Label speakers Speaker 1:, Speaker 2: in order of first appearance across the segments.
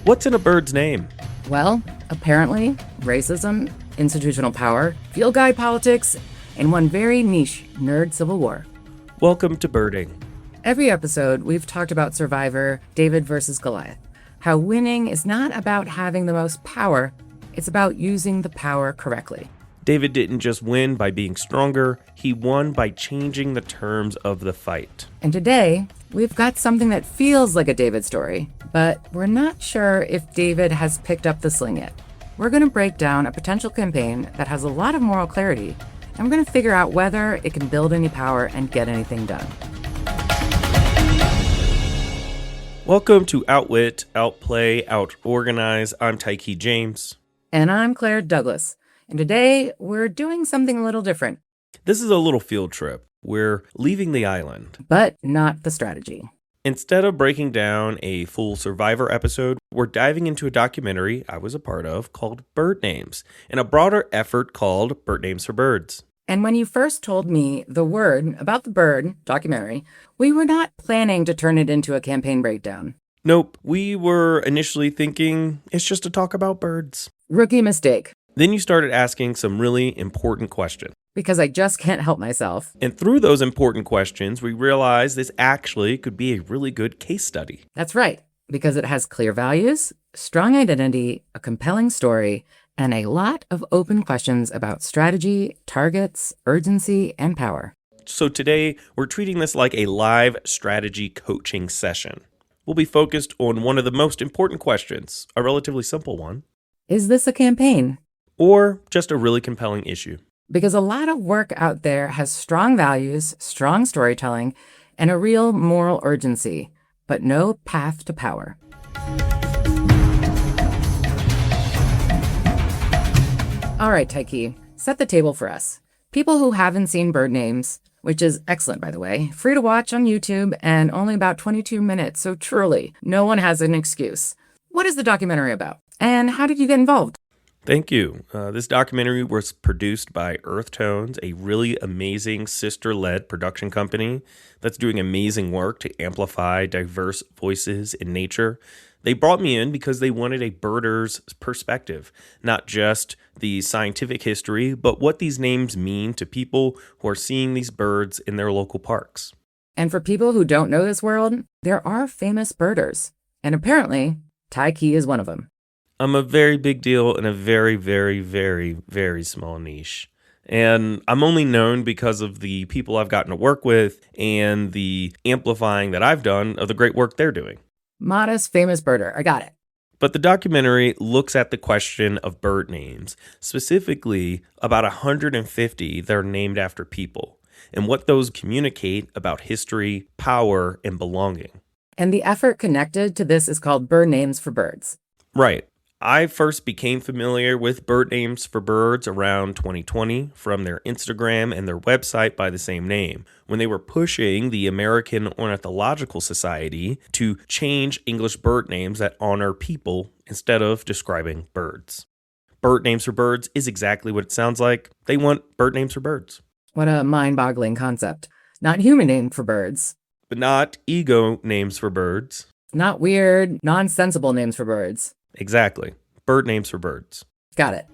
Speaker 1: What's in a bird's name?
Speaker 2: Well, apparently, racism, institutional power, field guide politics, and one very niche nerd civil war.
Speaker 1: Welcome to birding.
Speaker 2: Every episode, we've talked about Survivor, David versus Goliath. How winning is not about having the most power, it's about using the power correctly.
Speaker 1: David didn't just win by being stronger, he won by changing the terms of the fight.
Speaker 2: And today, we've got something that feels like a David story, but we're not sure if David has picked up the sling yet. We're going to break down a potential campaign that has a lot of moral clarity, and we're going to figure out whether it can build any power and get anything done.
Speaker 1: Welcome to Outwit, Outplay, Outorganize. I'm Tykee James.
Speaker 2: And I'm Claire Douglas. And today, we're doing something a little different.
Speaker 1: This is a little field trip. We're leaving the island.
Speaker 2: But not the strategy.
Speaker 1: Instead of breaking down a full Survivor episode, we're diving into a documentary I was a part of called Bird Names, and a broader effort called Bird Names for Birds.
Speaker 2: And when you first told me the word about the bird documentary, we were not planning to turn it into a campaign breakdown.
Speaker 1: Nope, we were initially thinking it's just to talk about birds.
Speaker 2: Rookie mistake.
Speaker 1: Then you started asking some really important questions.
Speaker 2: Because I just can't help myself.
Speaker 1: And through those important questions, we realized this actually could be a really good case study.
Speaker 2: That's right, because it has clear values, strong identity, a compelling story, and a lot of open questions about strategy, targets, urgency, and power.
Speaker 1: So today, we're treating this like a live strategy coaching session. We'll be focused on one of the most important questions, a relatively simple one.
Speaker 2: Is this a campaign?
Speaker 1: Or just a really compelling issue.
Speaker 2: Because a lot of work out there has strong values, strong storytelling, and a real moral urgency, but no path to power. All right, Tykee, set the table for us. People who haven't seen Bird Names, which is excellent, by the way, free to watch on YouTube and only about 22 minutes, so truly, no one has an excuse. What is the documentary about? And how did you get involved?
Speaker 1: Thank you. This documentary was produced by Earth Tones, a really amazing sister-led production company that's doing amazing work to amplify diverse voices in nature. They brought me in because they wanted a birder's perspective, not just the scientific history, but what these names mean to people who are seeing these birds in their local parks.
Speaker 2: And for people who don't know this world, there are famous birders. And apparently, Tykee is one of them.
Speaker 1: I'm a very big deal in a very, very, very, very small niche. And I'm only known because of the people I've gotten to work with and the amplifying that I've done of the great work they're doing.
Speaker 2: Modest, famous birder. I got it.
Speaker 1: But the documentary looks at the question of bird names, specifically about 150 that are named after people, and what those communicate about history, power, and belonging.
Speaker 2: And the effort connected to this is called Bird Names for Birds.
Speaker 1: Right. I first became familiar with Bird Names for Birds around 2020 from their Instagram and their website by the same name, when they were pushing the American Ornithological Society to change English bird names that honor people instead of describing birds. Bird Names for Birds is exactly what it sounds like. They want bird names for birds.
Speaker 2: What a mind-boggling concept. Not human name for birds.
Speaker 1: But not ego names for birds.
Speaker 2: Not weird, nonsensible names for birds.
Speaker 1: Exactly. Bird names for birds.
Speaker 2: Got it.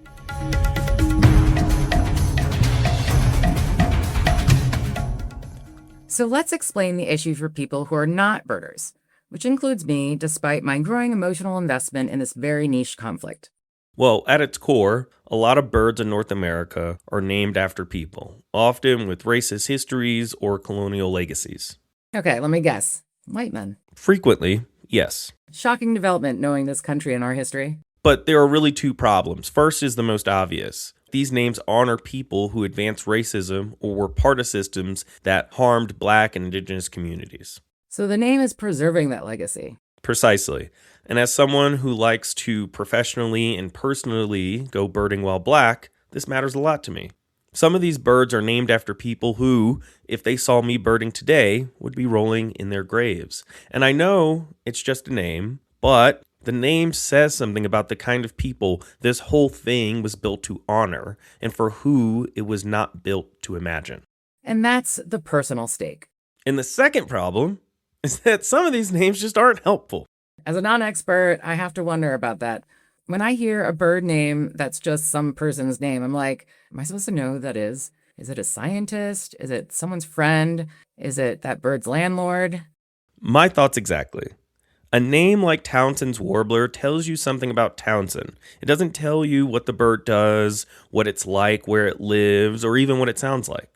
Speaker 2: So let's explain the issue for people who are not birders, which includes me, despite my growing emotional investment in this very niche conflict.
Speaker 1: Well, at its core, a lot of birds in North America are named after people, often with racist histories or colonial legacies.
Speaker 2: Okay, let me guess. White men.
Speaker 1: Frequently, yes.
Speaker 2: Shocking development knowing this country and our history.
Speaker 1: But there are really two problems. First is the most obvious. These names honor people who advanced racism or were part of systems that harmed Black and Indigenous communities.
Speaker 2: So the name is preserving that legacy.
Speaker 1: Precisely. And as someone who likes to professionally and personally go birding while Black, this matters a lot to me. Some of these birds are named after people who, if they saw me birding today, would be rolling in their graves. And I know it's just a name, but the name says something about the kind of people this whole thing was built to honor and for who it was not built to imagine.
Speaker 2: And that's the personal stake.
Speaker 1: And the second problem is that some of these names just aren't helpful.
Speaker 2: As a non-expert, I have to wonder about that. When I hear a bird name that's just some person's name, I'm like, am I supposed to know who that is? Is it a scientist? Is it someone's friend? Is it that bird's landlord?
Speaker 1: My thoughts exactly. A name like Townsend's warbler tells you something about Townsend. It doesn't tell you what the bird does, what it's like, where it lives, or even what it sounds like.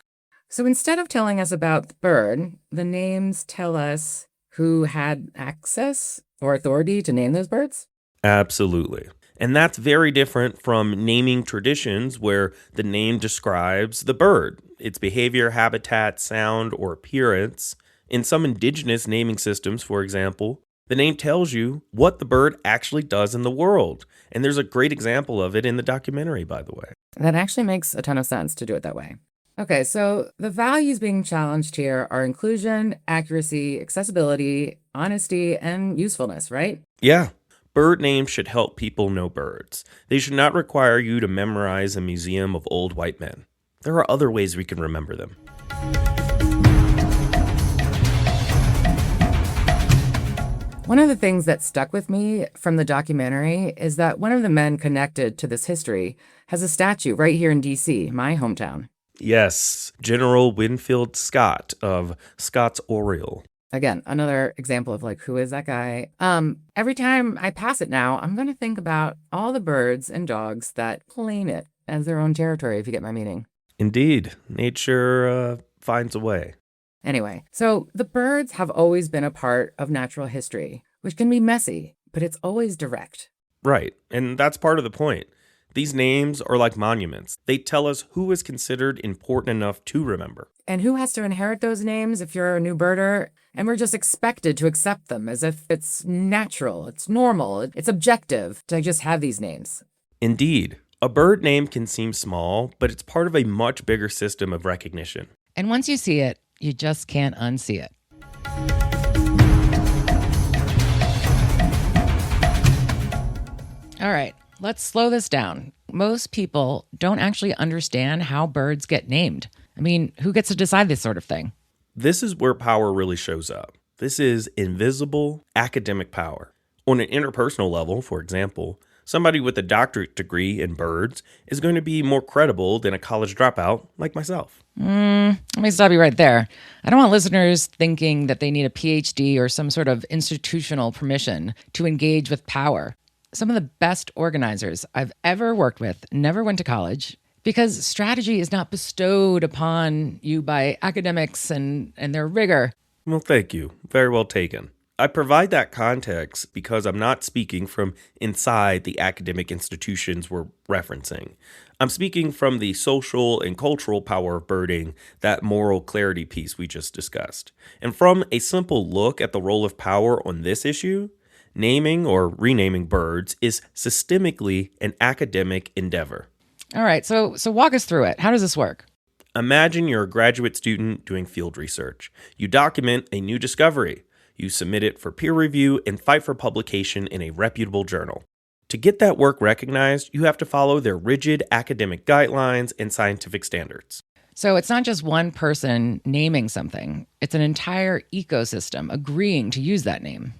Speaker 2: So instead of telling us about the bird, the names tell us who had access or authority to name those birds?
Speaker 1: Absolutely. And that's very different from naming traditions where the name describes the bird, its behavior, habitat, sound, or appearance. In some indigenous naming systems, for example, the name tells you what the bird actually does in the world. And there's a great example of it in the documentary, by the way.
Speaker 2: That actually makes a ton of sense to do it that way. Okay, so the values being challenged here are inclusion, accuracy, accessibility, honesty, and usefulness, right?
Speaker 1: Yeah. Bird names should help people know birds. They should not require you to memorize a museum of old white men. There are other ways we can remember them.
Speaker 2: One of the things that stuck with me from the documentary is that one of the men connected to this history has a statue right here in DC, my hometown.
Speaker 1: Yes, General Winfield Scott of Scott's Oriole.
Speaker 2: Again, another example of like, who is that guy? Every time I pass it now, I'm going to think about all the birds and dogs that claim it as their own territory, if you get my meaning.
Speaker 1: Indeed, nature finds a way.
Speaker 2: Anyway, so the birds have always been a part of natural history, which can be messy, but it's always direct.
Speaker 1: Right, and that's part of the point. These names are like monuments. They tell us who is considered important enough to remember.
Speaker 2: And who has to inherit those names if you're a new birder? And we're just expected to accept them as if it's natural, it's normal, it's objective to just have these names.
Speaker 1: Indeed, a bird name can seem small, but it's part of a much bigger system of recognition.
Speaker 2: And once you see it, you just can't unsee it. All right, let's slow this down. Most people don't actually understand how birds get named. I mean, who gets to decide this sort of thing?
Speaker 1: This is where power really shows up. This is invisible academic power. On an interpersonal level, for example, somebody with a doctorate degree in birds is going to be more credible than a college dropout like myself.
Speaker 2: Let me stop you right there. I don't want listeners thinking that they need a PhD or some sort of institutional permission to engage with power. Some of the best organizers I've ever worked with never went to college because strategy is not bestowed upon you by academics and their rigor.
Speaker 1: Well, thank you. Very well taken. I provide that context because I'm not speaking from inside the academic institutions we're referencing. I'm speaking from the social and cultural power of birding, that moral clarity piece we just discussed. And from a simple look at the role of power on this issue, naming or renaming birds is systemically an academic endeavor.
Speaker 2: All right, so walk us through it. How does this work?
Speaker 1: Imagine you're a graduate student doing field research. You document a new discovery. You submit it for peer review and fight for publication in a reputable journal. To get that work recognized, you have to follow their rigid academic guidelines and scientific standards.
Speaker 2: So it's not just one person naming something. It's an entire ecosystem agreeing to use that name.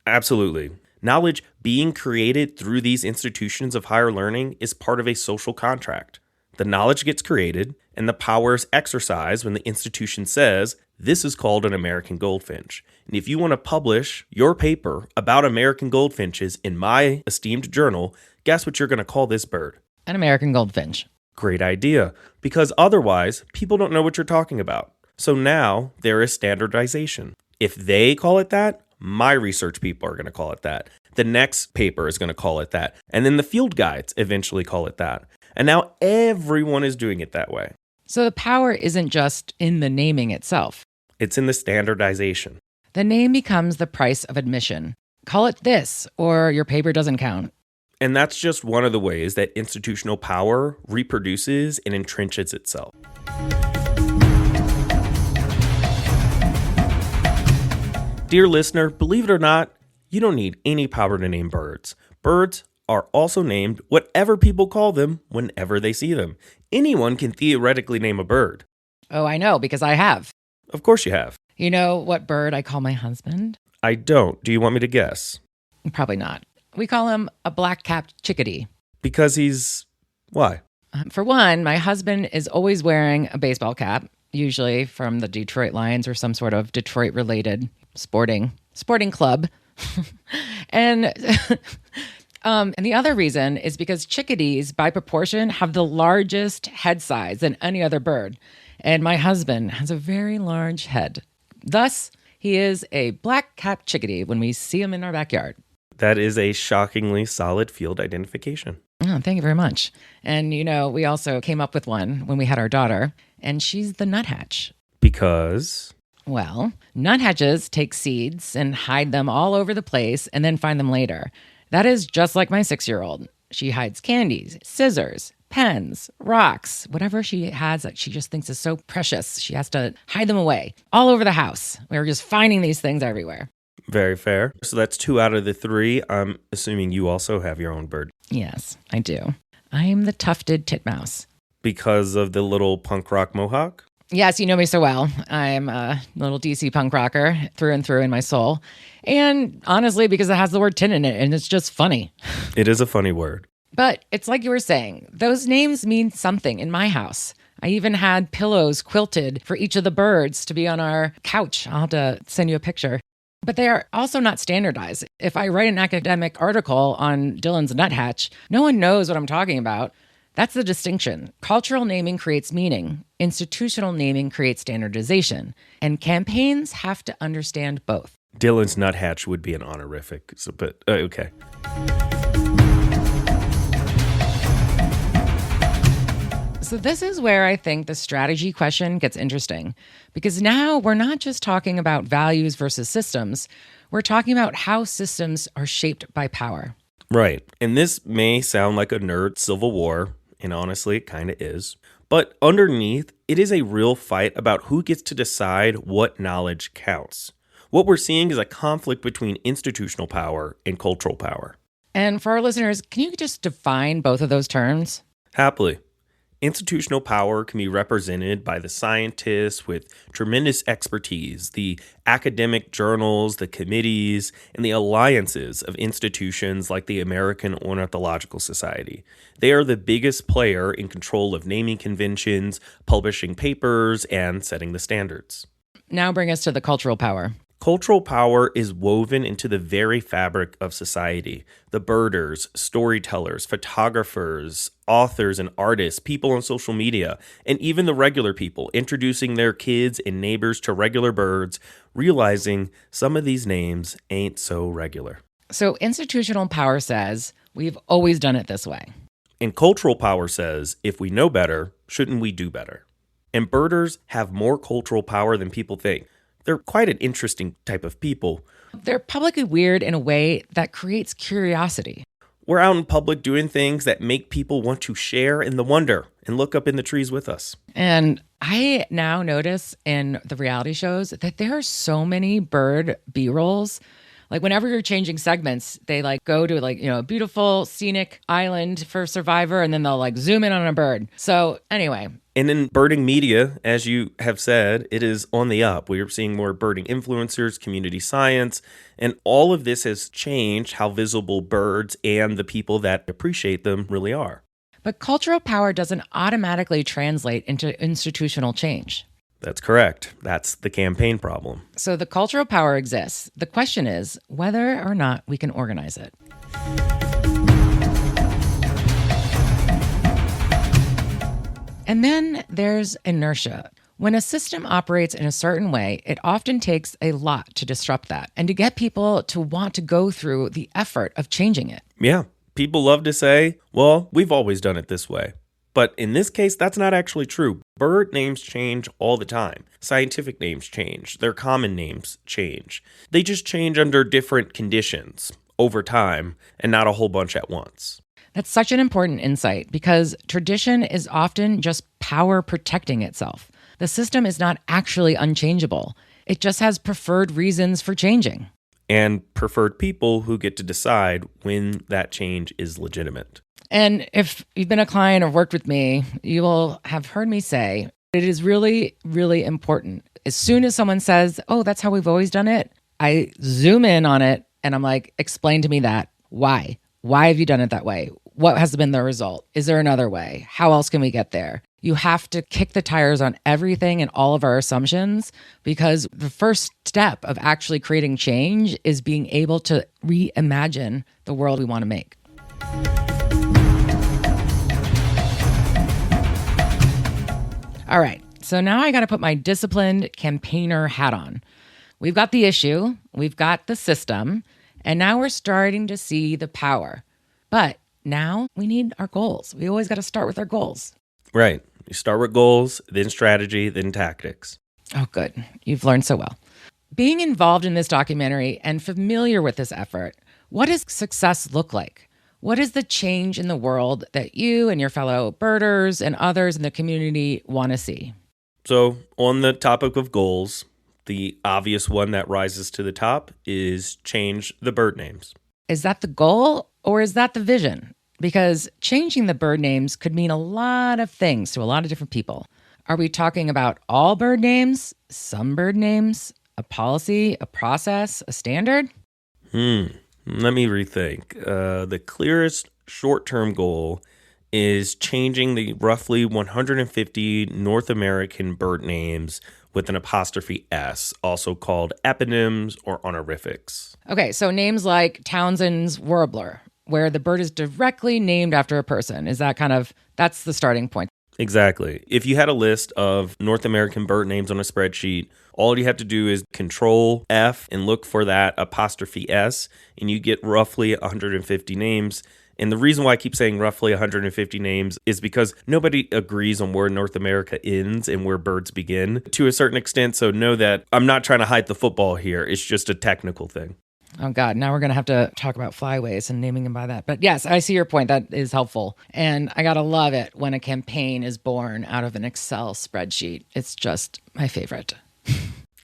Speaker 1: Absolutely. Knowledge being created through these institutions of higher learning is part of a social contract. The knowledge gets created, and the power is exercised when the institution says, this is called an American goldfinch. And if you want to publish your paper about American goldfinches in my esteemed journal, guess what you're going to call this bird?
Speaker 2: An American goldfinch.
Speaker 1: Great idea, because otherwise, people don't know what you're talking about. So now there is standardization. If they call it that, my research people are going to call it that. The next paper is going to call it that. And then the field guides eventually call it that. And now everyone is doing it that way.
Speaker 2: So the power isn't just in the naming itself.
Speaker 1: It's in the standardization.
Speaker 2: The name becomes the price of admission. Call it this, or your paper doesn't count.
Speaker 1: And that's just one of the ways that institutional power reproduces and entrenches itself. Dear listener, believe it or not, you don't need any power to name birds. Birds are also named whatever people call them whenever they see them. Anyone can theoretically name a bird.
Speaker 2: Oh, I know, because I have.
Speaker 1: Of course you have.
Speaker 2: You know what bird I call my husband?
Speaker 1: I don't. Do you want me to guess?
Speaker 2: Probably not. We call him a black-capped chickadee.
Speaker 1: Because he's why?
Speaker 2: For one, my husband is always wearing a baseball cap, usually from the Detroit Lions or some sort of Detroit-related sporting club. and and the other reason is because chickadees, by proportion, have the largest head size than any other bird. And my husband has a very large head. Thus, he is a black-capped chickadee when we see him in our backyard.
Speaker 1: That is a shockingly solid field identification.
Speaker 2: Oh, thank you very much. And, we also came up with one when we had our daughter, and she's the nuthatch.
Speaker 1: Because?
Speaker 2: Well, nuthatches take seeds and hide them all over the place and then find them later. That is just like my 6-year-old. She hides candies, scissors, pens, rocks, whatever she has that she just thinks is so precious. She has to hide them away all over the house. We're just finding these things everywhere.
Speaker 1: Very fair. So that's 2 out of the 3. I'm assuming you also have your own bird.
Speaker 2: Yes, I do. I am the tufted titmouse.
Speaker 1: Because of the little punk rock mohawk?
Speaker 2: Yes, you know me so well. I'm a little DC punk rocker through and through in my soul. And honestly, because it has the word tit in it, and it's just funny.
Speaker 1: It is a funny word.
Speaker 2: But it's like you were saying, those names mean something in my house. I even had pillows quilted for each of the birds to be on our couch. I'll have to send you a picture. But they are also not standardized. If I write an academic article on Dylan's nuthatch, no one knows what I'm talking about. That's the distinction. Cultural naming creates meaning. Institutional naming creates standardization. And campaigns have to understand both.
Speaker 1: Dylan's nuthatch would be an honorific, but okay.
Speaker 2: So this is where I think the strategy question gets interesting, because now we're not just talking about values versus systems. We're talking about how systems are shaped by power.
Speaker 1: Right. And this may sound like a nerd civil war, and honestly, it kind of is. But underneath, it is a real fight about who gets to decide what knowledge counts. What we're seeing is a conflict between institutional power and cultural power.
Speaker 2: And for our listeners, can you just define both of those terms?
Speaker 1: Happily. Institutional power can be represented by the scientists with tremendous expertise, the academic journals, the committees, and the alliances of institutions like the American Ornithological Society. They are the biggest player in control of naming conventions, publishing papers, and setting the standards.
Speaker 2: Now bring us to the cultural power.
Speaker 1: Cultural power is woven into the very fabric of society. The birders, storytellers, photographers, authors and artists, people on social media, and even the regular people introducing their kids and neighbors to regular birds, realizing some of these names ain't so regular.
Speaker 2: So institutional power says, we've always done it this way.
Speaker 1: And cultural power says, if we know better, shouldn't we do better? And birders have more cultural power than people think. They're quite an interesting type of people.
Speaker 2: They're publicly weird in a way that creates curiosity.
Speaker 1: We're out in public doing things that make people want to share in the wonder and look up in the trees with us.
Speaker 2: And I now notice in the reality shows that there are so many bird B-rolls. Like whenever you're changing segments, they go to a beautiful scenic island for Survivor, and then they'll zoom in on a bird. So anyway.
Speaker 1: And in birding media, as you have said, it is on the up. We are seeing more birding influencers, community science, and all of this has changed how visible birds and the people that appreciate them really are.
Speaker 2: But cultural power doesn't automatically translate into institutional change.
Speaker 1: That's correct. That's the campaign problem.
Speaker 2: So the cultural power exists. The question is whether or not we can organize it. And then there's inertia. When a system operates in a certain way, it often takes a lot to disrupt that and to get people to want to go through the effort of changing it.
Speaker 1: Yeah. People love to say, well, we've always done it this way. But in this case, that's not actually true. Bird names change all the time. Scientific names change. Their common names change. They just change under different conditions over time and not a whole bunch at once.
Speaker 2: That's such an important insight because tradition is often just power protecting itself. The system is not actually unchangeable. It just has preferred reasons for changing.
Speaker 1: And preferred people who get to decide when that change is legitimate.
Speaker 2: And if you've been a client or worked with me, you will have heard me say, it is really, really important. As soon as someone says, oh, that's how we've always done it, I zoom in on it And I'm like, explain to me that. Why? Why have you done it that way? What has been the result? Is there another way? How else can we get there? You have to kick the tires on everything and all of our assumptions, because the first step of actually creating change is being able to reimagine the world we want to make. All right, so now I got to put my disciplined campaigner hat on. We've got the issue, we've got the system, and now we're starting to see the power. But now we need our goals. We always got to start with our goals.
Speaker 1: Right. You start with goals, then strategy, then tactics.
Speaker 2: Oh, good. You've learned so well. Being involved in this documentary and familiar with this effort, what does success look like? What is the change in the world that you and your fellow birders and others in the community want to see?
Speaker 1: So, on the topic of goals, the obvious one that rises to the top is change the bird names.
Speaker 2: Is that the goal or is that the vision? Because changing the bird names could mean a lot of things to a lot of different people. Are we talking about all bird names, some bird names, a policy, a process, a standard?
Speaker 1: Let me rethink. The clearest short-term goal is changing the roughly 150 North American bird names with an apostrophe S, also called eponyms or honorifics.
Speaker 2: Okay, so names like Townsend's warbler, where the bird is directly named after a person. Is that that's the starting point?
Speaker 1: Exactly. If you had a list of North American bird names on a spreadsheet, all you have to do is Control F and look for that apostrophe S, and you get roughly 150 names. And the reason why I keep saying roughly 150 names is because nobody agrees on where North America ends and where birds begin to a certain extent. So know that I'm not trying to hide the football here. It's just a technical thing.
Speaker 2: Oh, God. Now we're going to have to talk about flyways and naming them by that. But yes, I see your point. That is helpful. And I got to love it when a campaign is born out of an Excel spreadsheet. It's just my favorite.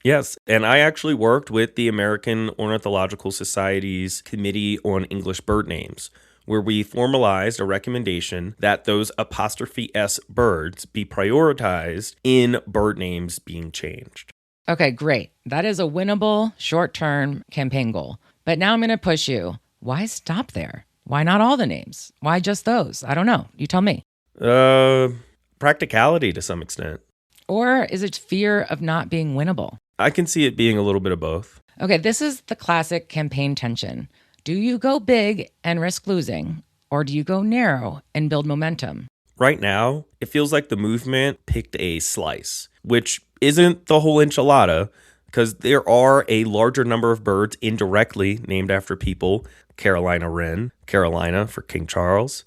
Speaker 1: Yes, and I actually worked with the American Ornithological Society's Committee on English Bird Names, where we formalized a recommendation that those apostrophe S birds be prioritized in bird names being changed.
Speaker 2: Okay, great. That is a winnable short-term campaign goal. But now I'm going to push you. Why stop there? Why not all the names? Why just those? I don't know. You tell me.
Speaker 1: Practicality to some extent.
Speaker 2: Or is it fear of not being winnable?
Speaker 1: I can see it being a little bit of both.
Speaker 2: Okay, this is the classic campaign tension. Do you go big and risk losing, or do you go narrow and build momentum?
Speaker 1: Right now, it feels like the movement picked a slice, which isn't the whole enchilada, because there are a larger number of birds indirectly named after people. Carolina wren, Carolina for King Charles.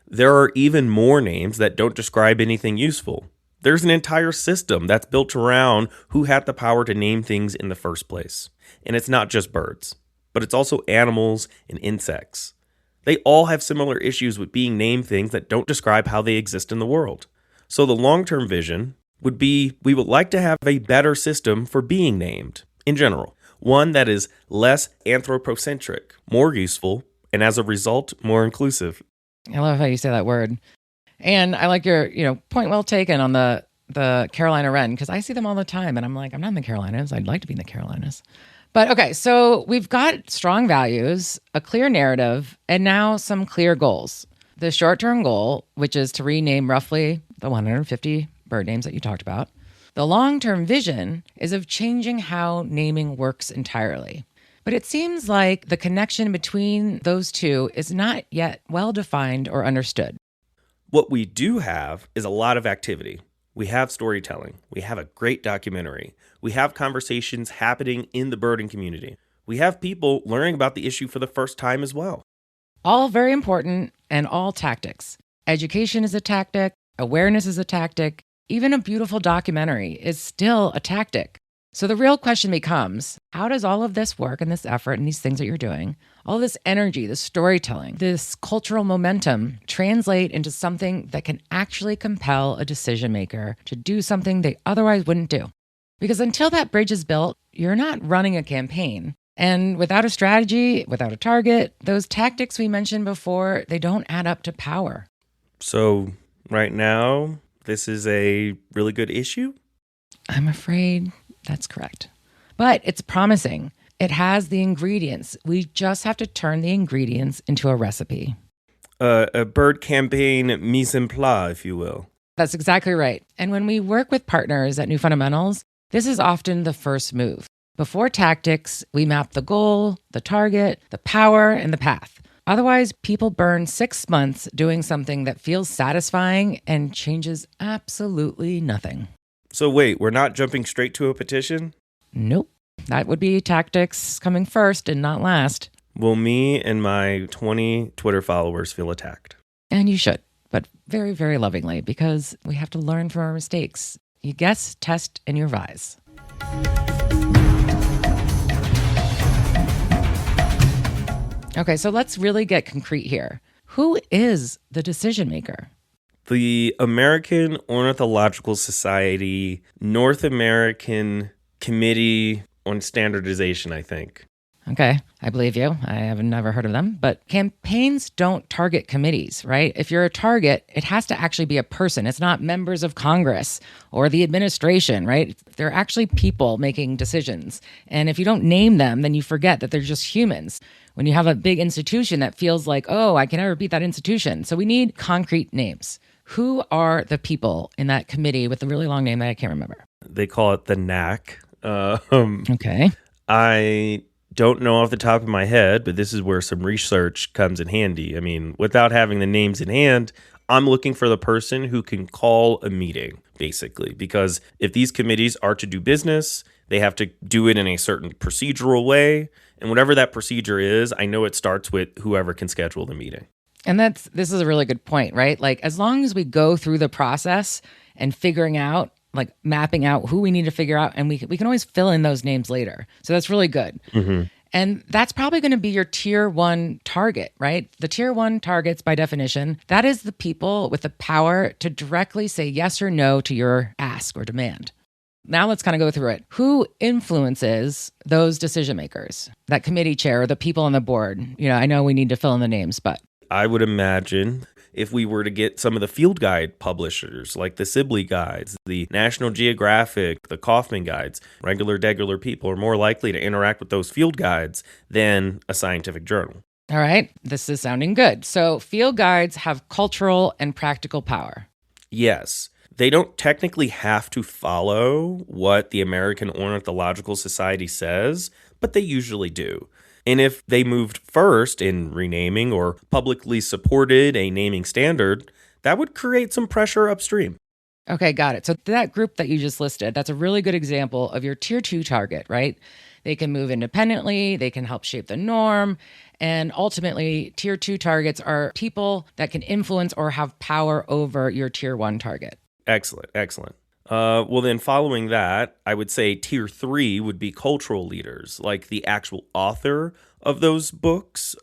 Speaker 1: There are even more names that don't describe anything useful. There's an entire system that's built around who had the power to name things in the first place. And it's not just birds, but it's also animals and insects. They all have similar issues with being named things that don't describe how they exist in the world. So the long-term vision would be we would like to have a better system for being named in general. One that is less anthropocentric, more useful, and as a result, more inclusive.
Speaker 2: I love how you say that word. And I like your, point well taken on the Carolina wren, because I see them all the time and I'm like, I'm not in the Carolinas. I'd like to be in the Carolinas. But okay, so we've got strong values, a clear narrative, and now some clear goals. The short-term goal, which is to rename roughly the 150 bird names that you talked about. The long-term vision is of changing how naming works entirely. But it seems like the connection between those two is not yet well-defined or understood.
Speaker 1: What we do have is a lot of activity. We have storytelling. We have a great documentary. We have conversations happening in the birding community. We have people learning about the issue for the first time as well.
Speaker 2: All very important and all tactics. Education is a tactic. Awareness is a tactic. Even a beautiful documentary is still a tactic. So the real question becomes, how does all of this work and this effort and these things that you're doing, all this energy, this storytelling, this cultural momentum translate into something that can actually compel a decision maker to do something they otherwise wouldn't do? Because until that bridge is built, you're not running a campaign. And without a strategy, without a target, those tactics we mentioned before, they don't add up to power.
Speaker 1: So right now, this is a really good issue?
Speaker 2: I'm afraid that's correct. But it's promising. It has the ingredients. We just have to turn the ingredients into a recipe.
Speaker 1: A bird campaign mise en place, if you will.
Speaker 2: That's exactly right. And when we work with partners at New Fundamentals, this is often the first move. Before tactics, we map the goal, the target, the power, and the path. Otherwise, people burn 6 months doing something that feels satisfying and changes absolutely nothing.
Speaker 1: So wait, we're not jumping straight to a petition?
Speaker 2: Nope. That would be tactics coming first and not last.
Speaker 1: Will me and my 20 Twitter followers feel attacked?
Speaker 2: And you should, but very, very lovingly, because we have to learn from our mistakes. You guess, test, and you revise. Okay, so let's really get concrete here. Who is the decision maker?
Speaker 1: The American Ornithological Society North American Committee on Standardization, I think.
Speaker 2: Okay, I believe you. I have never heard of them. But campaigns don't target committees, right? If you're a target, it has to actually be a person. It's not members of Congress or the administration, right? They're actually people making decisions. And if you don't name them, then you forget that they're just humans. When you have a big institution that feels like, oh, I can never beat that institution. So we need concrete names. Who are the people in that committee with the really long name that I can't remember?
Speaker 1: They call it the NAC.
Speaker 2: Okay.
Speaker 1: I don't know off the top of my head, but this is where some research comes in handy. I mean, without having the names in hand, I'm looking for the person who can call a meeting, basically, because if these committees are to do business, they have to do it in a certain procedural way. And whatever that procedure is, I know it starts with whoever can schedule the meeting.
Speaker 2: And this is a really good point, right? Like, as long as we go through the process and figuring out, like mapping out who we need to figure out, and we can always fill in those names later. So that's really good.
Speaker 1: Mm-hmm.
Speaker 2: And that's probably going to be your tier 1 target, right? The tier 1 targets, by definition, that is the people with the power to directly say yes or no to your ask or demand. Now let's kind of go through it. Who influences those decision makers? That committee chair or the people on the board? You know, I know we need to fill in the names, but
Speaker 1: I would imagine if we were to get some of the field guide publishers like the Sibley guides, the National Geographic, the Kaufman guides, regular people are more likely to interact with those field guides than a scientific journal.
Speaker 2: All right, this is sounding good. So field guides have cultural and practical power.
Speaker 1: Yes. They don't technically have to follow what the American Ornithological Society says, but they usually do. And if they moved first in renaming or publicly supported a naming standard, that would create some pressure upstream.
Speaker 2: Okay, got it. So that group that you just listed, that's a really good example of your tier 2 target, right? They can move independently, they can help shape the norm, and ultimately, tier 2 targets are people that can influence or have power over your tier 1 target.
Speaker 1: Excellent. Well, then following that, I would say tier 3 would be cultural leaders, like the actual author of those books,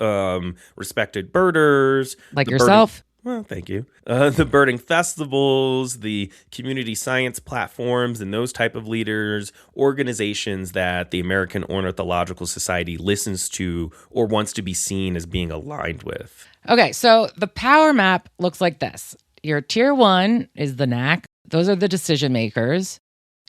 Speaker 1: respected birders.
Speaker 2: Like yourself?
Speaker 1: Well, thank you. The birding festivals, the community science platforms, and those type of leaders, organizations that the American Ornithological Society listens to or wants to be seen as being aligned with.
Speaker 2: Okay, so the power map looks like this. Your tier 1 is the NAC. Those are the decision makers.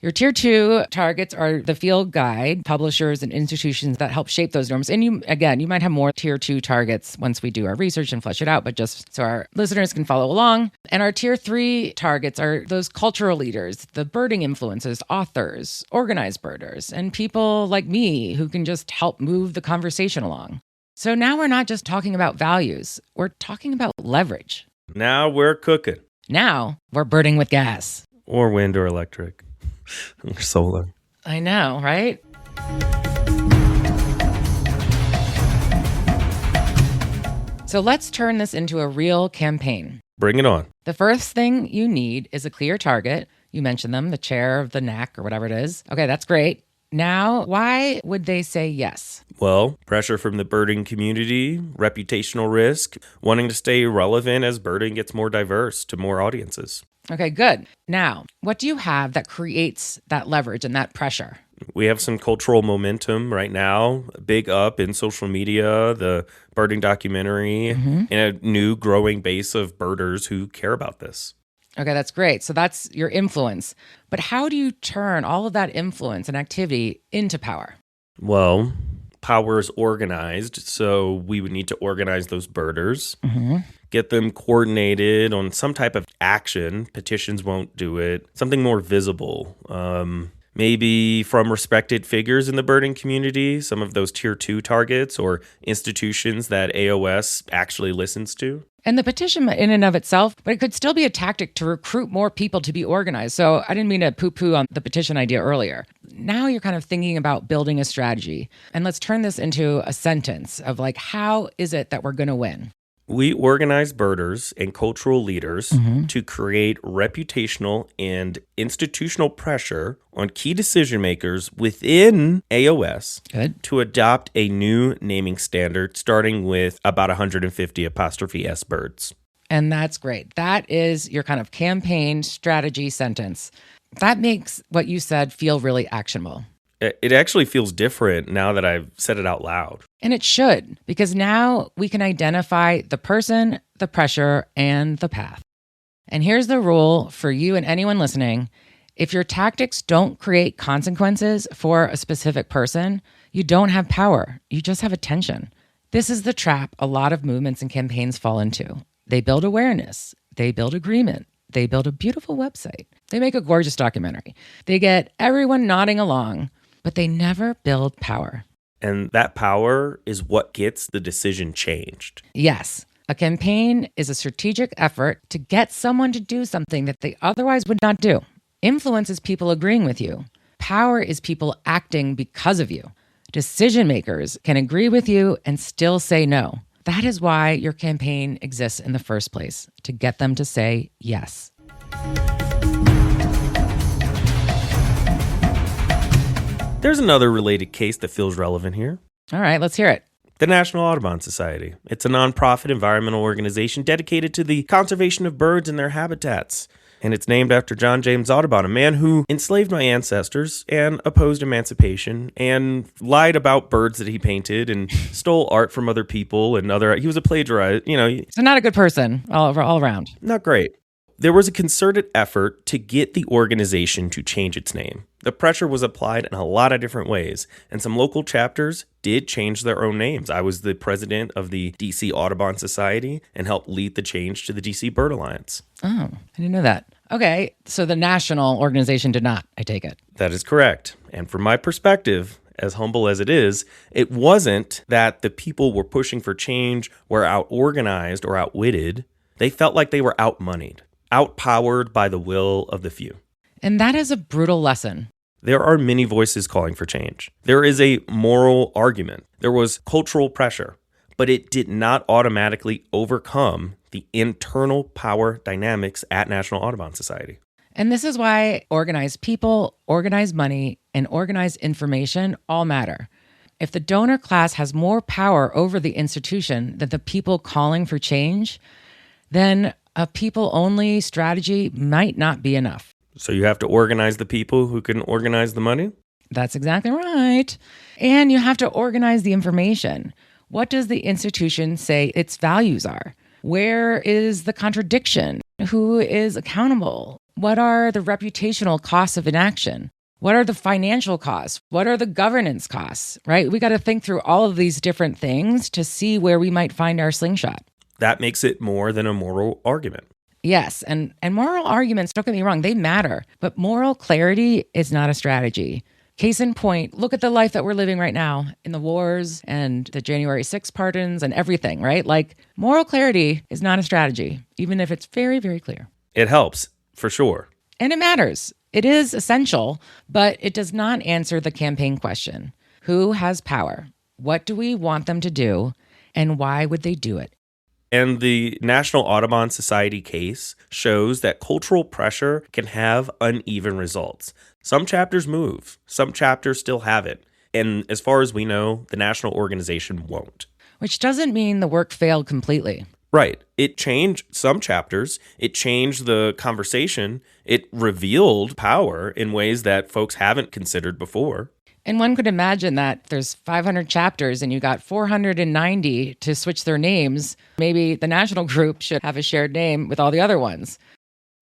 Speaker 2: Your tier 2 targets are the field guide, publishers and institutions that help shape those norms. And you might have more tier 2 targets once we do our research and flesh it out, but just so our listeners can follow along. And our tier 3 targets are those cultural leaders, the birding influencers, authors, organized birders, and people like me who can just help move the conversation along. So now we're not just talking about values, we're talking about leverage.
Speaker 1: Now we're cooking.
Speaker 2: Now we're birding with gas.
Speaker 1: Or wind or electric. Or solar.
Speaker 2: I know, right? So let's turn this into a real campaign.
Speaker 1: Bring it on.
Speaker 2: The first thing you need is a clear target. You mentioned them, the chair of the NAC or whatever it is. Okay, that's great. Now, why would they say yes?
Speaker 1: Well, pressure from the birding community, reputational risk, wanting to stay relevant as birding gets more diverse to more audiences.
Speaker 2: Okay, good. Now, what do you have that creates that leverage and that pressure?
Speaker 1: We have some cultural momentum right now, big up in social media, the birding documentary, and a new growing base of birders who care about this.
Speaker 2: Okay, that's great. So that's your influence. But how do you turn all of that influence and activity into power?
Speaker 1: Well, power is organized. So we would need to organize those birders, get them coordinated on some type of action. Petitions won't do it. Something more visible. Maybe from respected figures in the birding community, some of those tier 2 targets or institutions that AOS actually listens to.
Speaker 2: And the petition in and of itself, but it could still be a tactic to recruit more people to be organized. So I didn't mean to poo-poo on the petition idea earlier. Now you're kind of thinking about building a strategy. And let's turn this into a sentence of like, how is it that we're going to win?
Speaker 1: We organize birders and cultural leaders to create reputational and institutional pressure on key decision makers within AOS to adopt a new naming standard starting with about 150 apostrophe S birds.
Speaker 2: And that's great. That is your kind of campaign strategy sentence. That makes what you said feel really actionable.
Speaker 1: It actually feels different now that I've said it out loud.
Speaker 2: And it should, because now we can identify the person, the pressure, and the path. And here's the rule for you and anyone listening. If your tactics don't create consequences for a specific person, you don't have power. You just have attention. This is the trap a lot of movements and campaigns fall into. They build awareness. They build agreement. They build a beautiful website. They make a gorgeous documentary. They get everyone nodding along, but they never build power.
Speaker 1: And that power is what gets the decision changed.
Speaker 2: Yes, a campaign is a strategic effort to get someone to do something that they otherwise would not do. Influence is people agreeing with you. Power is people acting because of you. Decision makers can agree with you and still say no. That is why your campaign exists in the first place, to get them to say yes.
Speaker 1: There's another related case that feels relevant here.
Speaker 2: All right, let's hear it.
Speaker 1: The National Audubon Society. It's a nonprofit environmental organization dedicated to the conservation of birds and their habitats. And it's named after John James Audubon, a man who enslaved my ancestors and opposed emancipation and lied about birds that he painted and stole art from other people and he was a plagiarist,
Speaker 2: So not a good person all around.
Speaker 1: Not great. There was a concerted effort to get the organization to change its name. The pressure was applied in a lot of different ways, and some local chapters did change their own names. I was the president of the DC Audubon Society and helped lead the change to the DC Bird Alliance.
Speaker 2: Oh, I didn't know that. Okay, so the national organization did not, I take it.
Speaker 1: That is correct. And from my perspective, as humble as it is, it wasn't that the people were pushing for change were out-organized or outwitted. They felt like they were outmoneyed, outpowered by the will of the few.
Speaker 2: And that is a brutal lesson.
Speaker 1: There are many voices calling for change. There is a moral argument. There was cultural pressure, but it did not automatically overcome the internal power dynamics at National Audubon Society.
Speaker 2: And this is why organized people, organized money, and organized information all matter. If the donor class has more power over the institution than the people calling for change, then a people-only strategy might not be enough.
Speaker 1: So you have to organize the people who can organize the money?
Speaker 2: That's exactly right. And you have to organize the information. What does the institution say its values are? Where is the contradiction? Who is accountable? What are the reputational costs of inaction? What are the financial costs? What are the governance costs, right? We got to think through all of these different things to see where we might find our slingshot.
Speaker 1: That makes it more than a moral argument.
Speaker 2: Yes, and moral arguments, don't get me wrong, they matter. But moral clarity is not a strategy. Case in point, look at the life that we're living right now in the wars and the January 6th pardons and everything, right? Like, moral clarity is not a strategy, even if it's very, very clear.
Speaker 1: It helps, for sure.
Speaker 2: And it matters. It is essential, but it does not answer the campaign question. Who has power? What do we want them to do? And why would they do it?
Speaker 1: And the National Audubon Society case shows that cultural pressure can have uneven results. Some chapters move, some chapters still haven't. And as far as we know, the national organization won't.
Speaker 2: Which doesn't mean the work failed completely.
Speaker 1: Right. It changed some chapters. It changed the conversation. It revealed power in ways that folks haven't considered before.
Speaker 2: And one could imagine that there's 500 chapters and you got 490 to switch their names. Maybe the national group should have a shared name with all the other ones.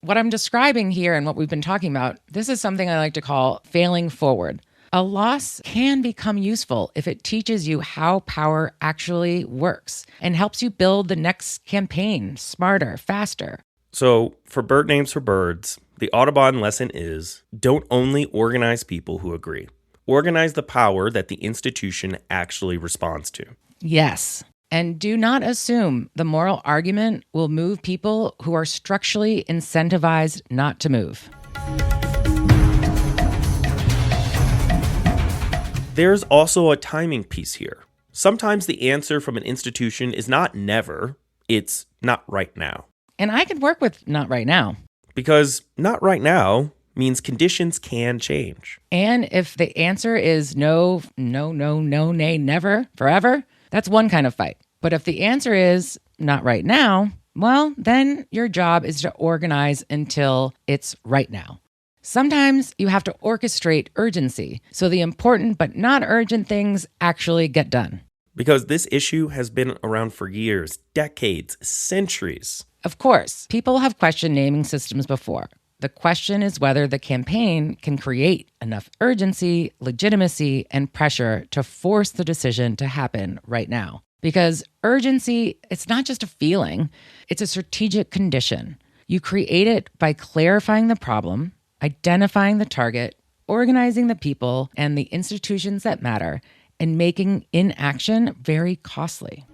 Speaker 2: What I'm describing here and what we've been talking about, this is something I like to call failing forward. A loss can become useful if it teaches you how power actually works and helps you build the next campaign smarter, faster.
Speaker 1: So, for bird names for birds, the Audubon lesson is don't only organize people who agree. Organize the power that the institution actually responds to.
Speaker 2: Yes. And do not assume the moral argument will move people who are structurally incentivized not to move.
Speaker 1: There's also a timing piece here. Sometimes the answer from an institution is not never, it's not right now.
Speaker 2: And I can work with not right now.
Speaker 1: Because not right now means conditions can change.
Speaker 2: And if the answer is no, nay, never, forever, that's one kind of fight. But if the answer is not right now, well, then your job is to organize until it's right now. Sometimes you have to orchestrate urgency so the important but not urgent things actually get done.
Speaker 1: Because this issue has been around for years, decades, centuries.
Speaker 2: Of course, people have questioned naming systems before. The question is whether the campaign can create enough urgency, legitimacy, and pressure to force the decision to happen right now. Because urgency, it's not just a feeling, it's a strategic condition. You create it by clarifying the problem, identifying the target, organizing the people and the institutions that matter, and making inaction very costly.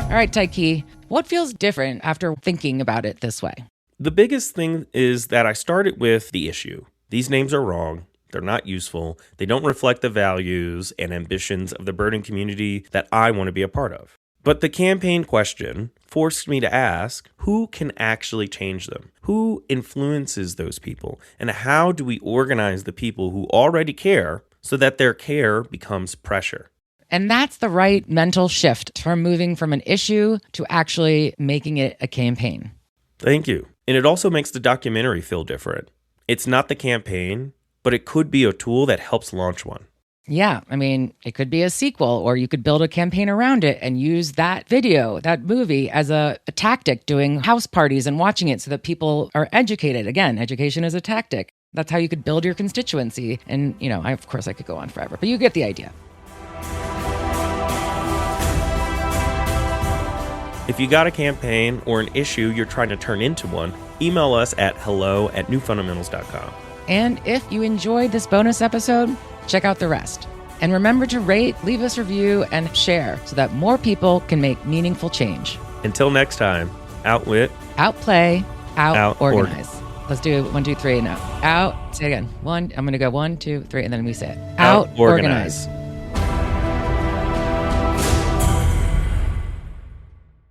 Speaker 2: All right, Tykee, what feels different after thinking about it this way?
Speaker 1: The biggest thing is that I started with the issue. These names are wrong. They're not useful. They don't reflect the values and ambitions of the birding community that I want to be a part of. But the campaign question forced me to ask, who can actually change them? Who influences those people? And how do we organize the people who already care so that their care becomes pressure?
Speaker 2: And that's the right mental shift from moving from an issue to actually making it a campaign.
Speaker 1: Thank you. And it also makes the documentary feel different. It's not the campaign, but it could be a tool that helps launch one.
Speaker 2: Yeah, I mean, it could be a sequel, or you could build a campaign around it and use that video, that movie, as a tactic, doing house parties and watching it so that people are educated. Again, education is a tactic. That's how you could build your constituency. And, of course, I could go on forever, but you get the idea.
Speaker 1: If you got a campaign or an issue you're trying to turn into one, email us at hello@newfundamentals.com.
Speaker 2: And if you enjoyed this bonus episode, check out the rest. And remember to rate, leave us a review, and share so that more people can make meaningful change.
Speaker 1: Until next time, outwit,
Speaker 2: outplay, out-organize.
Speaker 1: Out-org-
Speaker 2: Let's do 1, 2, 3, and out. Out. Say it again. One. I'm going to go 1, 2, 3, and then we say it.
Speaker 1: Out-organize.
Speaker 2: Out-organize.